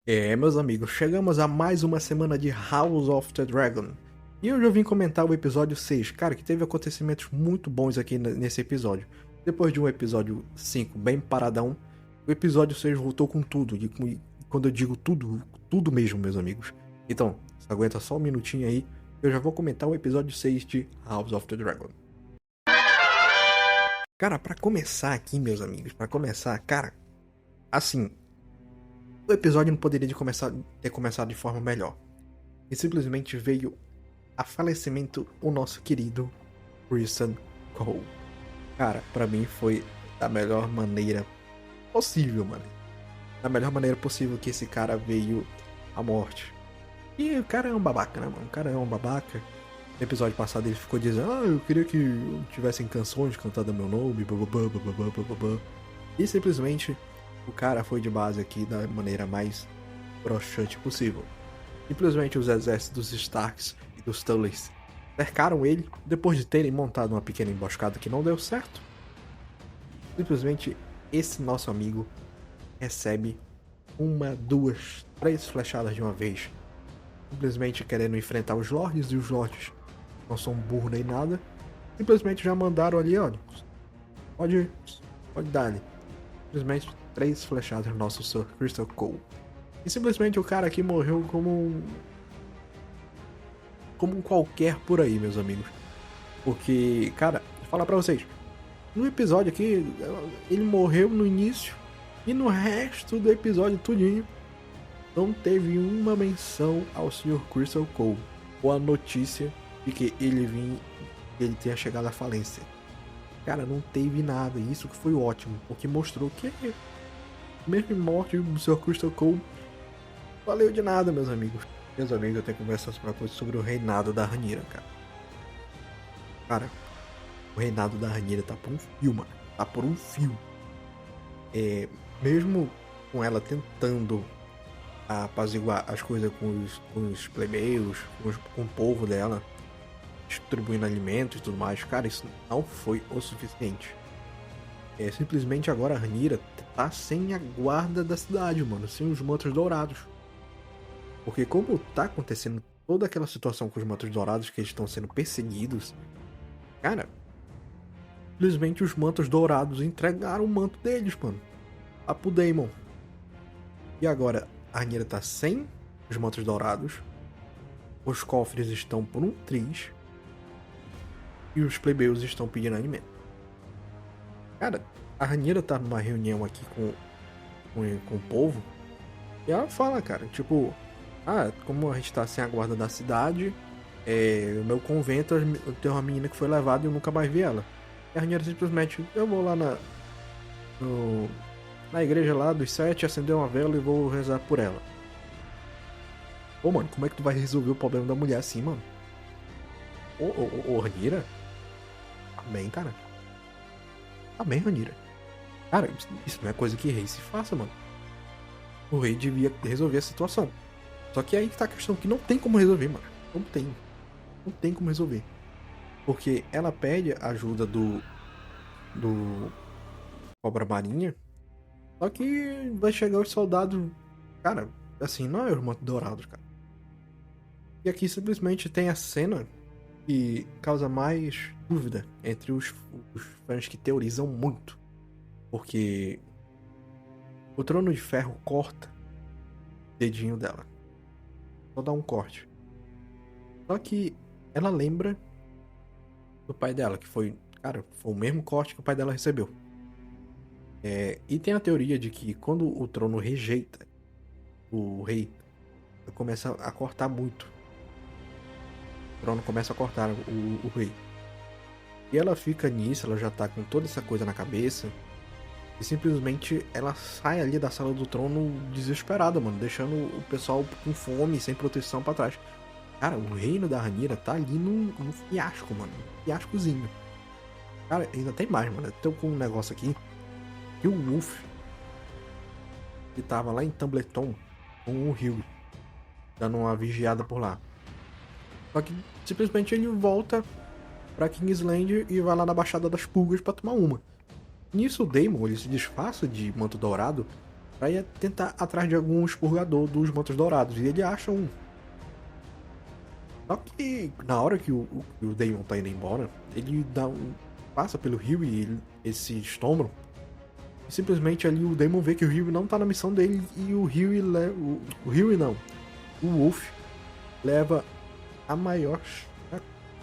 Meus amigos, chegamos a mais uma semana de House of the Dragon. E hoje eu vim comentar o episódio 6, cara, que teve acontecimentos muito bons aqui nesse episódio. Depois de um episódio 5 bem paradão, o episódio 6 voltou com tudo. E quando eu digo tudo, tudo mesmo, meus amigos. Então, aguenta só um minutinho aí, eu já vou comentar o episódio 6 de House of the Dragon. Cara, pra começar aqui, meus amigos, cara, assim, o episódio não poderia ter começado de forma melhor. E simplesmente veio a falecimento o nosso querido Criston Cole. Cara, pra mim foi da melhor maneira possível, mano. Da melhor maneira possível que esse cara veio à morte. E o cara é um babaca, né, mano? O cara é um babaca. No episódio passado ele ficou dizendo: eu queria que tivessem canções cantadas meu nome, bababá, bababá, bababá. E simplesmente o cara foi de base aqui da maneira mais broxante possível. Simplesmente os exércitos dos Starks e dos Tullys cercaram ele depois de terem montado uma pequena emboscada que não deu certo. Simplesmente esse nosso amigo recebe uma, duas, três flechadas de uma vez. Simplesmente querendo enfrentar os Lords, e os Lords não são burro nem nada. Simplesmente já mandaram ali, olha, pode dar ali. Simplesmente 3 flechadas no nosso Sir Criston Cole. E simplesmente o cara aqui morreu como um qualquer por aí, meus amigos. Porque, cara, vou falar pra vocês, no episódio aqui, ele morreu no início e no resto do episódio tudinho não teve uma menção ao Sr. Criston Cole ou a notícia de que ele tenha chegado à falência. Cara, não teve nada, e isso que foi ótimo, porque mostrou que mesmo em morte o Sr. Criston Cole valeu de nada, meus amigos. Meus amigos, eu tenho que conversar sobre o reinado da Rhaenyra, cara. Cara, o reinado da Rhaenyra tá por um fio, mano. Tá por um fio. Mesmo com ela tentando apaziguar as coisas com os plebeus, com o povo dela, distribuindo alimentos e tudo mais, cara, isso não foi o suficiente. Simplesmente agora a Rhaenyra tá sem a guarda da cidade, mano, sem os mantos dourados. Porque como tá acontecendo toda aquela situação com os mantos dourados, que eles estão sendo perseguidos, cara, simplesmente os mantos dourados entregaram o manto deles, mano, lá pro Daemon. E agora a Rhaenyra tá sem os mantos dourados, os cofres estão por um triz e os plebeus estão pedindo alimento. Cara, a Rhaenyra tá numa reunião aqui com o povo e ela fala, cara, tipo, como a gente tá sem a guarda da cidade, o meu convento tem uma menina que foi levada e eu nunca mais vi ela. E a Rhaenyra simplesmente, eu vou lá na igreja lá dos 7, acender uma vela e vou rezar por ela. Pô, mano, como é que tu vai resolver o problema da mulher assim, mano? Ô, Rhaenyra? Amém, cara. Amém, Rhaenyra. Cara, isso não é coisa que rei se faça, mano. O rei devia resolver a situação. Só que aí tá a questão que não tem como resolver, mano. Não tem como resolver. Porque ela pede a ajuda do Cobra Marinha. Só que vai chegar os soldados. Cara, assim, não é os mantos dourados, cara. E aqui simplesmente tem a cena que causa mais dúvida entre os fãs que teorizam muito. Porque o Trono de Ferro corta o dedinho dela. Só dá um corte. Só que ela lembra do pai dela, que foi o mesmo corte que o pai dela recebeu. E tem a teoria de que quando o trono rejeita o rei, começa a cortar muito. O trono começa a cortar o rei. E ela fica nisso, ela já tá com toda essa coisa na cabeça. E simplesmente ela sai ali da sala do trono desesperada, mano. Deixando o pessoal com fome, sem proteção pra trás. Cara, o reino da Rhaenyra tá ali num fiasco, mano. Um fiascozinho. Cara, ainda tem mais, mano. Eu tô com um negócio aqui. E o Wolf, que tava lá em Tumbleton, com o Rio, dando uma vigiada por lá. Só que simplesmente ele volta pra Kingsland e vai lá na Baixada das Pulgas pra tomar uma. Nisso o Daemon, ele se disfarça de manto dourado pra ir tentar atrás de algum expurgador dos Mantos Dourados. E ele acha um. Só que na hora que o Daemon tá indo embora, ele passa pelo rio e eles se estombram. E simplesmente ali o Daemon vê que o Rio não tá na missão dele e o Rio não. O Wolf leva a maior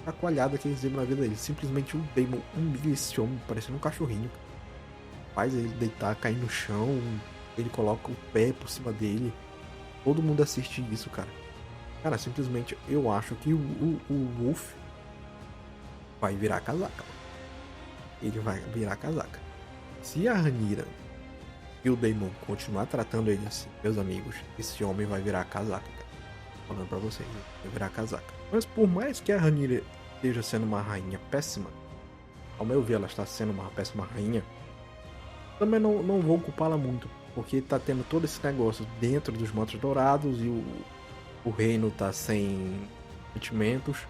chacoalhada que eles viram na vida dele. Simplesmente o Daemon humilha esse homem, parecendo um cachorrinho. Faz ele deitar, cair no chão, ele coloca o pé por cima dele. Todo mundo assiste isso, cara. Cara, simplesmente eu acho que o Wolf vai virar casaca. Ele vai virar casaca. Se a Rhaenyra e o Daemon continuar tratando ele assim, meus amigos, esse homem vai virar casaca, cara. Falando pra vocês, vai virar casaca. Mas por mais que a Rhaenyra esteja sendo uma rainha péssima, ao meu ver ela está sendo uma péssima rainha, também não vou culpá-la muito, porque tá tendo todo esse negócio dentro dos Mantos Dourados e o reino tá sem sentimentos.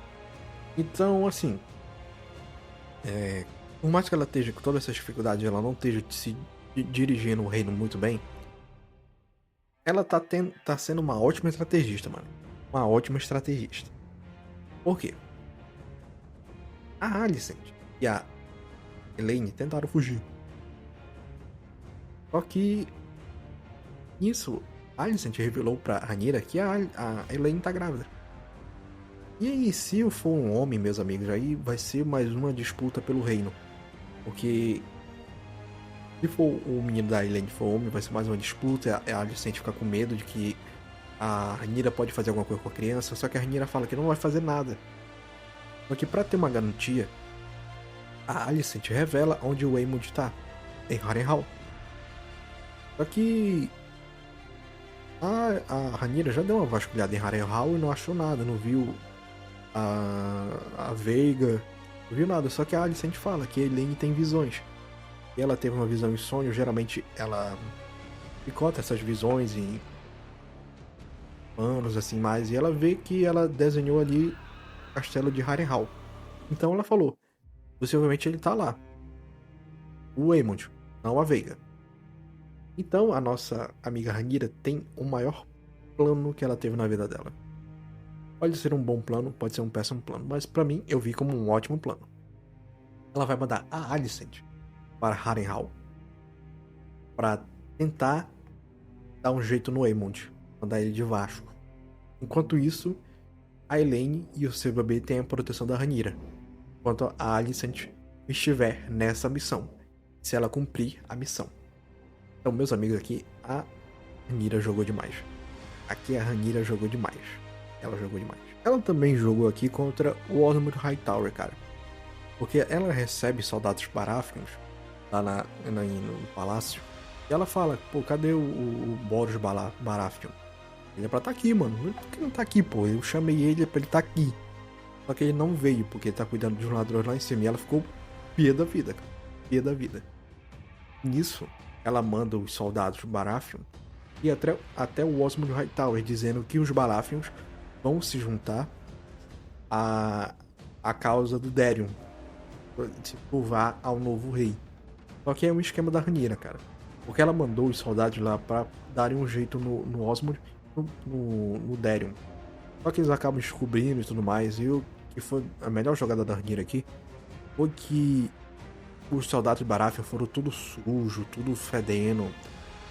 Então, assim, por mais que ela esteja com todas essas dificuldades, ela não esteja se dirigindo o reino muito bem, ela tá sendo uma ótima estrategista, mano. Uma ótima estrategista. Por quê? A Alicent e a Elaine tentaram fugir. Só que nisso, a Alicent revelou pra Rhaenyra que a Elaine tá grávida. E aí, se eu for um homem, meus amigos, aí vai ser mais uma disputa pelo reino. Porque se for o menino da Elaine for homem, vai ser mais uma disputa. A Alicent fica com medo de que a Rhaenyra pode fazer alguma coisa com a criança. Só que a Rhaenyra fala que não vai fazer nada. Só que pra ter uma garantia, a Alicent revela onde o Aemond tá. Em Harrenhal. Só que a Rhaenyra já deu uma vasculhada em Harrenhal e não achou nada. Não viu a Veiga, não viu nada. Só que a Alicent fala que a Elaine tem visões. E ela teve uma visão em sonho. Geralmente ela picota essas visões em anos assim mais. E ela vê que ela desenhou ali o castelo de Harrenhal. Então ela falou, possivelmente ele tá lá. O Aemond, não a Veiga. Então a nossa amiga Rhaenyra tem o maior plano que ela teve na vida dela. Pode ser um bom plano, pode ser um péssimo plano, mas pra mim eu vi como um ótimo plano. Ela vai mandar a Alicent para Harrenhal para tentar dar um jeito no Aemond, mandar ele de Vasco. Enquanto isso, a Elaine e o seu bebê têm a proteção da Rhaenyra, enquanto a Alicent estiver nessa missão, se ela cumprir a missão. Então, meus amigos, aqui a Rhaenyra jogou demais. Aqui a Rhaenyra jogou demais. Ela jogou demais. Ela também jogou aqui contra o Osmond Hightower, cara. Porque ela recebe soldados Baratheons lá no palácio. E ela fala, pô, cadê o Boros Baratheon? Ele é pra estar aqui, mano. Por que não tá aqui, pô? Eu chamei ele pra ele estar aqui. Só que ele não veio, porque ele tá cuidando de um ladrão lá em cima. E ela ficou pia da vida, cara. Pia da vida. Nisso, ela manda os soldados Baratheon e até o Osmond Hightower, dizendo que os Baratheons vão se juntar à causa do Daemon, se curvar ao novo rei. Só que é um esquema da Rhaenyra, cara. Porque ela mandou os soldados lá pra darem um jeito no Osmond, no Daemon. Só que eles acabam descobrindo e tudo mais. E o que foi a melhor jogada da Rhaenyra aqui foi que os soldados de Baratheon foram tudo sujo, tudo fedendo.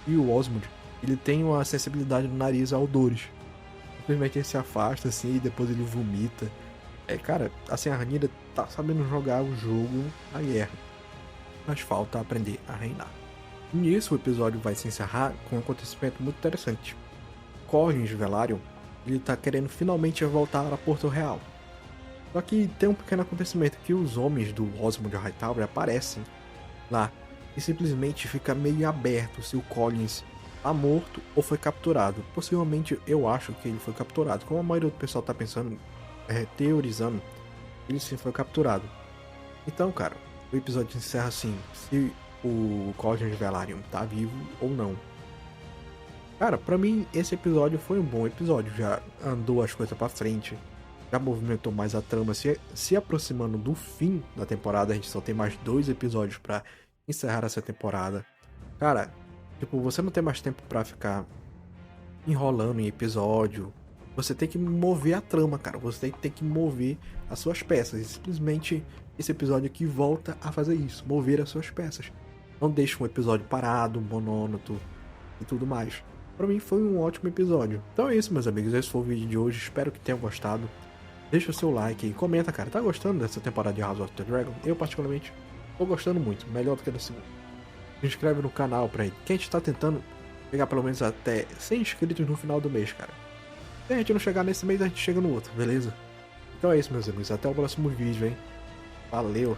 E o Osmond, ele tem uma sensibilidade no nariz a odores. Simplesmente ele se afasta assim e depois ele vomita. Cara, assim, a Rhaenyra tá sabendo jogar o jogo na guerra. Mas falta aprender a reinar. Nisso o episódio vai se encerrar com um acontecimento muito interessante. Corlys Velaryon, ele tá querendo finalmente voltar a Porto Real. Só que tem um pequeno acontecimento que os homens do Osmond Hightower aparecem lá e simplesmente fica meio aberto se o Collins tá morto ou foi capturado. Possivelmente eu acho que ele foi capturado. Como a maioria do pessoal tá pensando, teorizando, ele sim foi capturado. Então, cara, o episódio encerra assim, se o Collins Velaryon tá vivo ou não. Cara, pra mim esse episódio foi um bom episódio, já andou as coisas pra frente, já movimentou mais a trama, se aproximando do fim da temporada. A gente só tem mais 2 episódios pra encerrar essa temporada. Cara, Tipo, você não tem mais tempo pra ficar enrolando em episódio. Você tem que mover a trama, cara. Você tem que mover as suas peças. E simplesmente esse episódio aqui volta a fazer isso, mover as suas peças. Não deixa um episódio parado, monótono e tudo mais. Pra mim foi um ótimo episódio. Então é isso, meus amigos. Esse foi o vídeo de hoje. Espero que tenham gostado. Deixa o seu like e comenta, cara. Tá gostando dessa temporada de House of the Dragon? Eu, particularmente, tô gostando muito. Melhor do que da segunda. Se inscreve no canal pra que a gente tá tentando pegar pelo menos até 100 inscritos no final do mês, cara. Se a gente não chegar nesse mês, a gente chega no outro, beleza? Então é isso, meus amigos. Até o próximo vídeo, hein? Valeu!